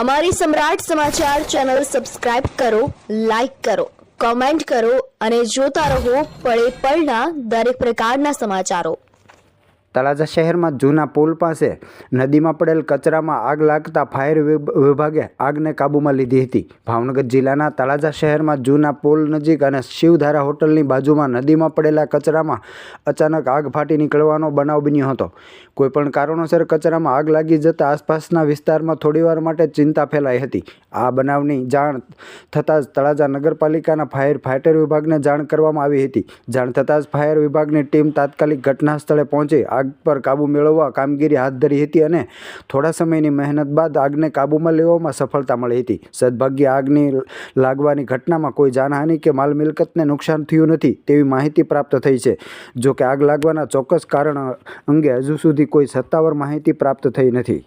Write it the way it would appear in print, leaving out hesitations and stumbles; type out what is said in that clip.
અમારી સમ્રાટ સમાચાર ચેનલ સબસ્ક્રાઇબ કરો, લાઈક કરો, કોમેન્ટ કરો અને જોતા રહો પળે પળના દરેક પ્રકારના સમાચારો। તળાજા શહેરમાં જૂના પુલ પાસે નદીમાં પડેલ કચરામાં આગ લાગતા ફાયર વિભાગે આગને કાબૂમાં લીધી હતી। ભાવનગર જિલ્લાના તળાજા શહેરમાં જૂના પુલ નજીક અને શિવધારા હોટલની બાજુમાં નદીમાં પડેલા કચરામાં અચાનક આગ ફાટી નીકળવાનો બનાવ બન્યો હતો। કોઈપણ કારણોસર કચરામાં આગ લાગી જતાં આસપાસના વિસ્તારમાં થોડીવાર માટે ચિંતા ફેલાઈ હતી। આ બનાવની જાણ થતાં જ તળાજા નગરપાલિકાના ફાયર ફાઇટર વિભાગને જાણ કરવામાં આવી હતી। જાણ થતાં જ ફાયર વિભાગની ટીમ તાત્કાલિક ઘટના સ્થળે પહોંચી આગ પર કાબૂ મેળવવા કામગીરી હાથ ધરી હતી અને થોડા સમયની મહેનત બાદ આગને કાબૂમાં લેવામાં સફળતા મળી હતી। સદભાગ્યે આગની લાગવાની ઘટનામાં કોઈ જાનહાનિ કે માલ મિલકતને નુકસાન થયું નથી તેવી માહિતી પ્રાપ્ત થઈ છે। જો કે આગ લાગવાના ચોક્કસ કારણ અંગે હજુ સુધી કોઈ સત્તાવાર માહિતી પ્રાપ્ત થઈ નથી।